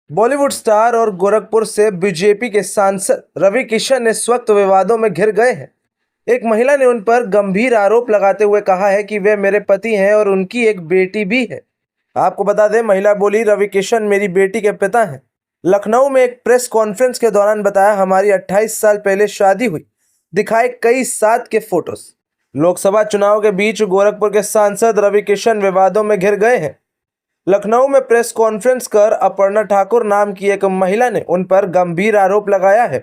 Bollywood star और गोरखपुर से BJP के सांसद रवि किशन इस वक्त विवादों में घिर गए हैं। एक महिला ने उन पर गंभीर आरोप लगाते हुए कहा है कि वे मेरे पति हैं और उनकी एक बेटी भी है। आपको बता दें, महिला बोली, रवि किशन मेरी बेटी के पिता हैं। लखनऊ में एक प्रेस कॉन्फ्रेंस के दौरान बताया, हमारी 28 साल पहले शादी हुई। दिखाए कई साथ के फोटोज। लोकसभा चुनाव के बीच गोरखपुर के सांसद रवि किशन विवादों में घिर गए हैं। लखनऊ में प्रेस कॉन्फ्रेंस कर अपर्णा ठाकुर नाम की एक महिला ने उन पर गंभीर आरोप लगाया है।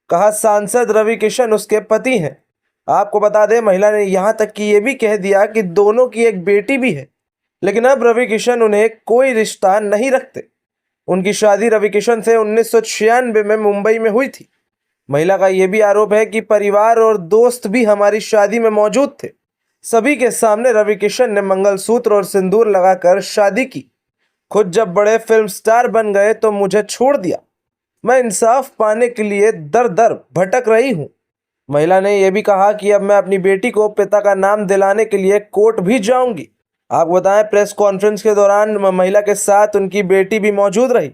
कहा, सांसद रवि किशन उसके पति हैं। आपको बता दें, महिला ने यहां तक कि ये भी कह दिया कि दोनों की एक बेटी भी है, लेकिन अब रवि किशन उन्हें कोई रिश्ता नहीं रखते। उनकी शादी रवि किशन से 1996 में मुंबई में हुई थी। महिला का यह भी आरोप है कि परिवार और दोस्त भी हमारी शादी में मौजूद थे। सभी के सामने रवि किशन ने मंगलसूत्र और सिंदूर लगाकर शादी की। खुद जब बड़े फिल्म स्टार बन गए तो मुझे छोड़ दिया। मैं इंसाफ पाने के लिए दर दर भटक रही हूँ। महिला ने यह भी कहा कि अब मैं अपनी बेटी को पिता का नाम दिलाने के लिए कोर्ट भी जाऊंगी। आपको बताएं, प्रेस कॉन्फ्रेंस के दौरान महिला के साथ उनकी बेटी भी मौजूद रही।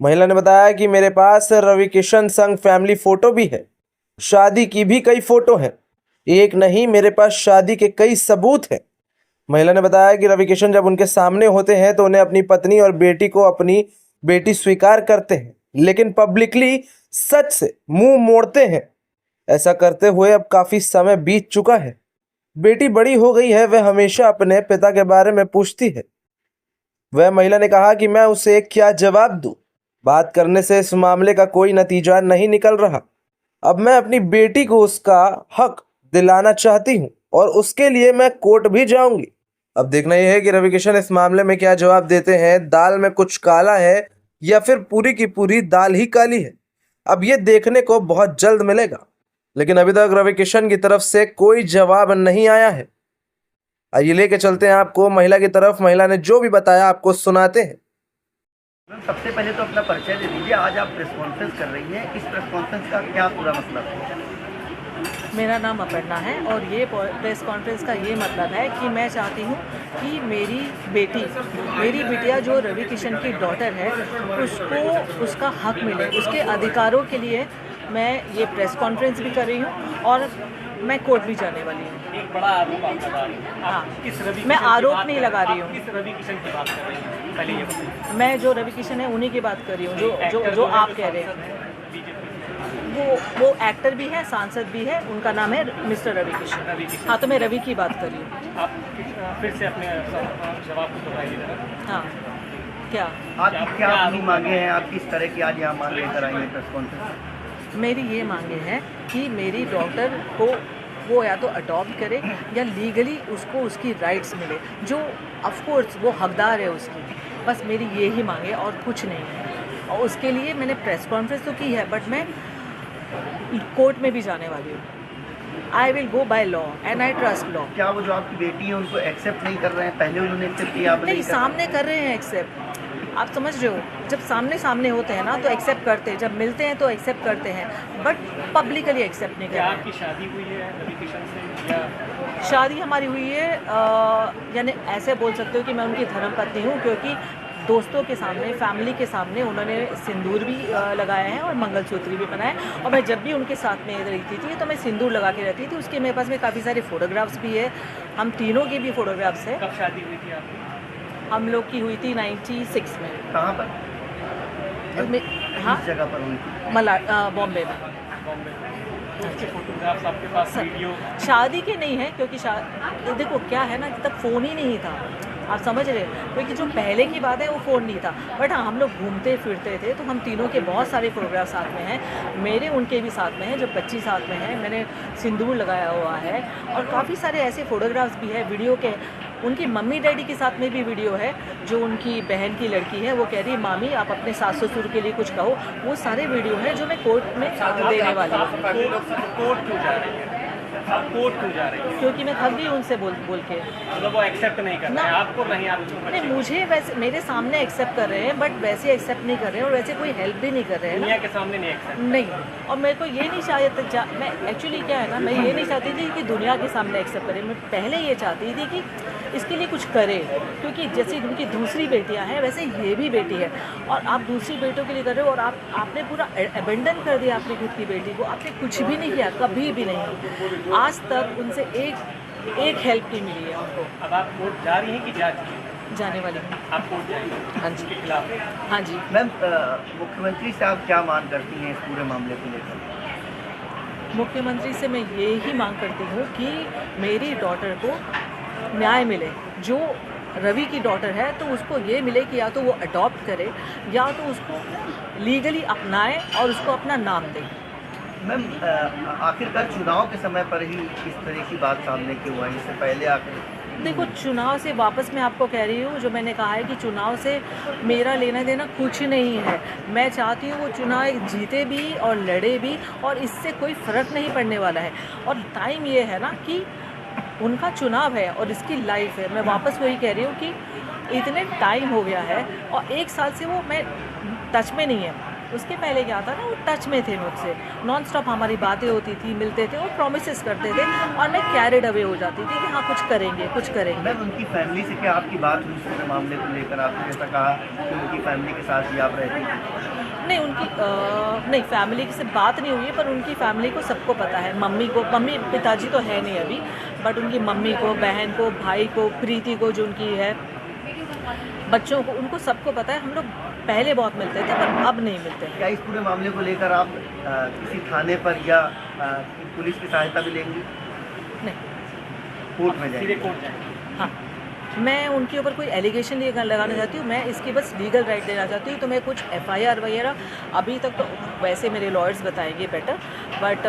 महिला ने बताया कि मेरे पास रवि किशन संग फैमिली फोटो भी है। शादी की भी कई फोटो हैं। एक नहीं, मेरे पास शादी के कई सबूत हैं। महिला ने बताया कि रवि किशन जब उनके सामने होते हैं तो उन्हें अपनी पत्नी और बेटी को अपनी बेटी स्वीकार करते हैं, लेकिन पब्लिकली सच से मुंह मोड़ते हैं। ऐसा करते हुए अब काफी समय बीत चुका है। बेटी बड़ी हो गई है, वह हमेशा अपने पिता के बारे में पूछती है। वह महिला ने कहा कि मैं उसे क्या जवाब दूं। बात करने से इस मामले का कोई नतीजा नहीं निकल रहा। अब मैं अपनी बेटी को उसका हक दिलाना चाहती हूं और उसके लिए मैं कोर्ट भी जाऊंगी। अब देखना यह है कि रवि किशन इस मामले में क्या जवाब देते हैं। दाल में कुछ काला है या फिर पूरी की पूरी दाल ही काली है, अब यह देखने को बहुत जल्द मिलेगा। लेकिन अभी तक रवि किशन की तरफ से कोई जवाब नहीं आया है। आइए लेके चलते हैं आपको महिला की तरफ। महिला ने जो भी बताया आपको सुनाते हैं। मैम, सबसे पहले तो अपना परिचय दे दीजिए। आज आप प्रेस कॉन्फ्रेंस कर रही हैं, इस प्रेस कॉन्फ्रेंस का क्या पूरा मतलब है? मेरा नाम अपर्णा है और ये प्रेस कॉन्फ्रेंस का ये मतलब है कि मैं चाहती हूँ कि मेरी बिटिया जो रवि किशन की डॉटर है, उसको उसका हक मिले, उसके अधिकारों के लिए मैं ये प्रेस कॉन्फ्रेंस भी कर रही हूँ और मैं कोर्ट भी जाने वाली हूँ। एक बड़ा आरोप आप लगा रही हैं। हाँ, किस रवि मैं किशन की आरोप बात नहीं कर- लगा रही आप हूँ। किस रवि किशन की बात कर रही हैं, पहले ये बताइए। मैं जो रवि किशन है उन्हीं की बात कर रही हूँ, जो आप कह रहे हैं। वो एक्टर भी है, सांसद भी है, उनका नाम है मिस्टर रवि किशन। हाँ, तो मैं रवि की बात कर रही हूँ। आप फिर से अपने जवाब को दोहराइए जरा। हाँ, क्या आपकी क्या अपनी मांगे हैं? आप किस तरह की आज यहाँ मांग लेकर आई हैं प्रेस कॉन्फ्रेंस? मेरी ये मांगे हैं कि मेरी डॉटर को वो या तो अडॉप्ट करे या लीगली उसको उसकी राइट्स मिले, जो ऑफ कोर्स वो हकदार है उसकी। बस मेरी ये ही मांगे और कुछ नहीं है। और उसके लिए मैंने प्रेस कॉन्फ्रेंस तो की है, बट मैं कोर्ट में भी जाने वाली हूँ। I will go by law and I trust law. क्या वो जो आपकी बेटी है उनको एक्सेप्ट नहीं कर रहे हैं? पहले उन्होंने एक्सेप्ट किया, अब नहीं, नहीं कर रहे हैं? सामने कर रहे हैं एक्सेप्ट। आप समझ रहे हो, जब सामने सामने होते हैं ना तो एक्सेप्ट करते हैं, जब मिलते हैं तो एक्सेप्ट करते हैं, बट पब्लिकली एक्सेप्ट नहीं कर क्या रहे हैं। आपकी शादी हुई है रवि किशन से या शादी हमारी हुई है, यानी ऐसे बोल सकते हो कि मैं उनकी धर्मपत्नी हूँ, क्योंकि दोस्तों के सामने, फैमिली के सामने उन्होंने सिंदूर भी लगाया है और मंगलसूत्र भी पहना है। और मैं जब भी उनके साथ में रहती थी तो मैं सिंदूर लगा के रहती थी। उसके मेरे पास में काफ़ी सारे फ़ोटोग्राफ्स भी है, हम तीनों के भी फ़ोटोग्राफ्स है। कब शादी हुई थी आपकी? हम लोग की हुई थी 96 में। कहाँ पर? हाँ, किस जगह पर हुई थी? बॉम्बे में। बॉम्बे में। तो उसके फोटोग्राफ्स आपके पास, वीडियो? शादी के नहीं है, क्योंकि देखो क्या है ना कि तब फ़ोन ही नहीं था, आप समझ रहे हो। क्योंकि जो पहले की बात है वो फ़ोन नहीं था, बट हाँ, हम लोग घूमते फिरते थे, तो हम तीनों के बहुत सारे फोटोग्राफ साथ में हैं। मेरे उनके भी साथ में हैं, जो बच्ची साथ में है, मैंने सिंदूर लगाया हुआ है। और काफ़ी सारे ऐसे फ़ोटोग्राफ्स भी है वीडियो के। उनकी मम्मी डैडी के साथ में भी वीडियो है। जो उनकी बहन की लड़की है वो कह रही है, मामी आप अपने सास ससुर के लिए कुछ कहो। वो सारे वीडियो हैं जो मैं कोर्ट में देने वाली हूँ। कोर्ट क्यों जा रही है? कोर्ट क्यों जा रही है? क्योंकि मैं थक गई उनसे बोल के। मतलब वो एक्सेप्ट नहीं कर रहे हैं आपको, नहीं आप नहीं, मुझे वैसे मेरे सामने एक्सेप्ट कर रहे हैं, बट वैसे एक्सेप्ट नहीं कर रहे हैं और वैसे कोई हेल्प भी नहीं कर रहे हैं दुनिया ना। के सामने नहीं एक्सेप्ट। नहीं, और मेरे को ये नहीं चाहिए मैं एक्चुअली क्या है ना, मैं ये नहीं चाहती थी कि दुनिया के सामने एक्सेप्ट करें। मैं पहले ये चाहती थी कि इसके लिए कुछ करे, क्योंकि जैसे उनकी दूसरी बेटियां हैं वैसे ये भी बेटी है, और आप दूसरी बेटों के लिए कर रहे हो, और आपने पूरा अबेंडन कर दिया अपनी खुद की बेटी को, आपने कुछ भी नहीं किया, कभी भी नहीं, आज तक उनसे एक हेल्प नहीं मिली है उनको। अब आप कोर्ट जा रही हैं कि जा चुकी हैं? जाने वाली हूँ। आप कोर्ट जाएंगे हाँ जी। उसके खिलाफ? हाँ जी। मैम, मुख्यमंत्री से आप क्या मांग करती हैं इस पूरे मामले को लेकर? मुख्यमंत्री से मैं ये ही मांग करती हूँ कि मेरी डॉटर को न्याय मिले। जो रवि की डॉटर है तो उसको ये मिले कि या तो वो अडॉप्ट करे या तो उसको लीगली अपनाए और उसको अपना नाम दे। मैम, आखिरकार चुनाव के समय पर ही इस तरह की बात सामने क्यों आई? इससे पहले आखिर देखो, चुनाव से वापस मैं आपको कह रही हूँ, जो मैंने कहा है कि चुनाव से मेरा लेना देना कुछ नहीं है। मैं चाहती हूँ वो चुनाव जीते भी और लड़े भी, और इससे कोई फ़र्क नहीं पड़ने वाला है। और टाइम ये है ना कि उनका चुनाव है और इसकी लाइफ है। मैं वापस वही कह रही हूँ कि इतने टाइम हो गया है और 1 साल से वो मैं टच में नहीं है। उसके पहले क्या था ना, वो टच में थे मुझसे, नॉन स्टॉप हमारी बातें होती थी, मिलते थे और प्रॉमिसेस करते थे, और मैं कैरिड अवे हो जाती थी कि हाँ कुछ करेंगे कुछ करेंगे। मैम, उनकी फैमिली से क्या आपकी बात हुई इस पूरे मामले को लेकर? आपने जैसा कहा कि उनकी फैमिली के साथ ही आप रहती थी। नहीं, नहीं, फैमिली से बात नहीं हुई है, पर उनकी फैमिली को सबको पता है। मम्मी पिताजी तो है नहीं अभी, बट उनकी मम्मी को, बहन को, भाई को, प्रीति को जो उनकी है, बच्चों को, उनको सबको पता है। हम लोग पहले बहुत मिलते थे पर अब नहीं मिलते हैं। क्या इस पूरे मामले को लेकर आप किसी थाने पर या पुलिस की सहायता भी लेंगी? नहीं। कोर्ट में सीधे जाएंगे? कोर्ट जाएंगे? हाँ, मैं उनके ऊपर कोई एलिगेशन नहीं लगाना चाहती हूँ, मैं इसकी बस लीगल राइट देना चाहती हूँ। तो मैं कुछ FIR वगैरह अभी तक तो वैसे मेरे लॉयर्स बताएंगे बेटर, बट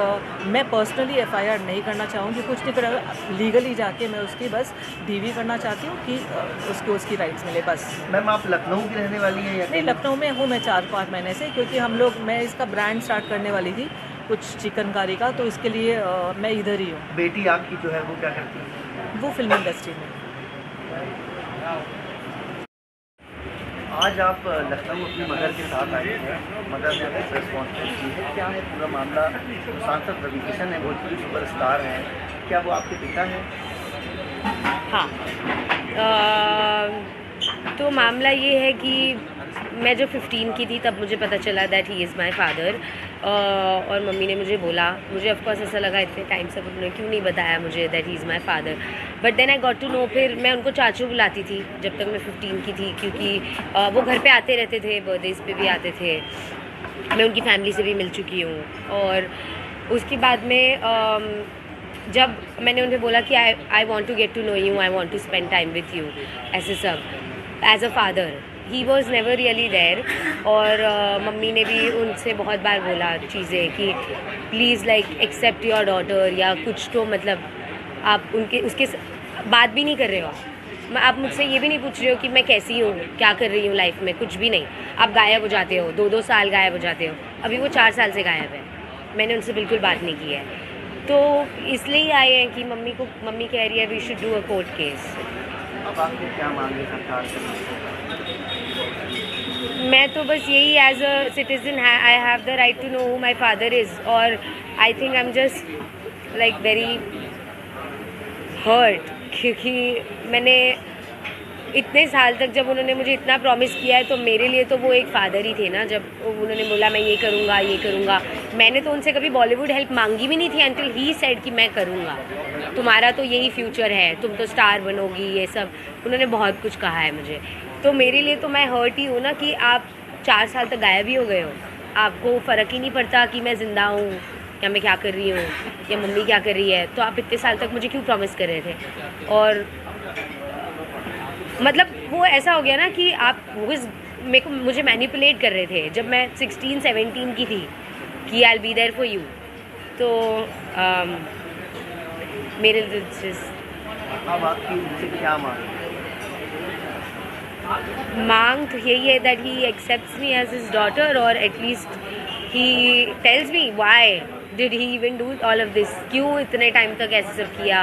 मैं पर्सनली FIR नहीं करना चाहूँगी, कुछ नहीं करेगा। लीगली जाके मैं उसकी बस DV करना चाहती हूँ कि उसको उसकी राइट्स मिले बस। मैम, आप लखनऊ की रहने वाली हैं या नहीं, लखनऊ में हूँ मैं 4-5 महीने से, क्योंकि मैं इसका ब्रांड स्टार्ट करने वाली थी कुछ चिकनकारी का, तो इसके लिए मैं इधर ही हूँ। बेटी आपकी जो है वो क्या करती है? वो फिल्म इंडस्ट्री में। आज आप लखनऊ अपनी मदर के साथ आई हैं, मदर ने अपनी प्रेस कॉन्फ्रेंस की है। क्या है पूरा मामला? जो सांसद रवि किशन है, भोजपुरी सुपरस्टार हैं, क्या वो आपके पिता हैं? हाँ, तो मामला ये है कि मैं जब 15 की थी तब मुझे पता चला that he is my father, और मम्मी ने मुझे बोला, मुझे ऑफकोर्स ऐसा लगा इतने टाइम से उन्होंने क्यों नहीं बताया मुझे that he is my father, but then I got to know. फिर मैं उनको चाचू बुलाती थी जब तक मैं 15 की थी, क्योंकि वो घर पे आते रहते थे, बर्थडेज़ पे भी आते थे। मैं उनकी फैमिली से भी मिल चुकी हूँ। और उसके बाद में जब मैंने उन्हें बोला कि I want to get to know you, I want to spend time with you, ऐसे सब as a father, he was never really there. और मम्मी ने भी उनसे बहुत बार बोला चीज़ें कि please like accept your daughter, या कुछ तो मतलब आप उसके बात भी नहीं कर रहे हो। आप मुझसे ये भी नहीं पूछ रहे हो कि मैं कैसी हूँ, क्या कर रही हूँ लाइफ में, कुछ भी नहीं। आप गायब हो जाते हो, 2-2 साल गायब हो जाते हो। अभी वो 4 साल से गायब है, मैंने उनसे बिल्कुल बात नहीं की है। तो इसलिए ही आए हैं कि मम्मी कह रही है we should do a court case. अब आपने क्या मांगे सरकार से? मैं तो बस यही, as a citizen I have the right to know who my father is, और I think I am just like very hurt, क्योंकि मैंने इतने साल तक, जब उन्होंने मुझे इतना प्रॉमिस किया है, तो मेरे लिए तो वो एक फ़ादर ही थे ना। जब उन्होंने बोला मैं ये करूँगा, मैंने तो उनसे कभी बॉलीवुड हेल्प मांगी भी नहीं थी अंटिल ही सेड कि मैं करूँगा, तुम्हारा तो यही फ्यूचर है, तुम तो स्टार बनोगी, ये सब उन्होंने बहुत कुछ कहा है मुझे। तो मेरे लिए तो मैं हर्ट ही हूँ ना कि आप 4 साल तक गायब ही हो गए हो, आपको फ़र्क ही नहीं पड़ता कि मैं ज़िंदा हूँ या मैं क्या कर रही हूँ या मम्मी क्या कर रही है। तो आप इतने साल तक मुझे क्यों प्रॉमिस कर रहे थे? और मतलब वो ऐसा हो गया ना कि आप मुझे मैनिपुलेट कर रहे थे जब मैं 16-17 की थी कि I will be there for you. तो मेरे अब आपकी उनसे क्या मांग तो यही है that he accepts me as his daughter, और at least he tells me why did he even do all of this, क्यों इतने टाइम तक ऐसे सब किया,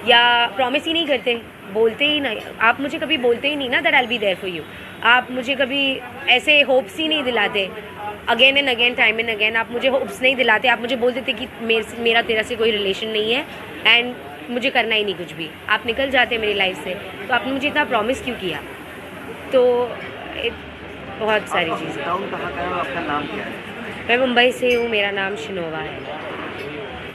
या प्रॉमिस ही नहीं करते, बोलते ही नहीं। आप मुझे कभी बोलते ही नहीं ना that I will be there for you, आप मुझे कभी ऐसे होप्स ही नहीं दिलाते, again and again, time and again आप मुझे होप्स नहीं दिलाते। आप मुझे बोल देते कि मेरा तेरा से कोई रिलेशन नहीं है, एंड मुझे करना ही नहीं कुछ भी, आप निकल जाते मेरी लाइफ से, तो आपने मुझे इतना प्रॉमिस क्यों किया? तो बहुत सारी चीज़ें। टाउन कहाँ का है और आपका नाम क्या है? मैं मुंबई से हूँ, मेरा नाम शिनोवा है।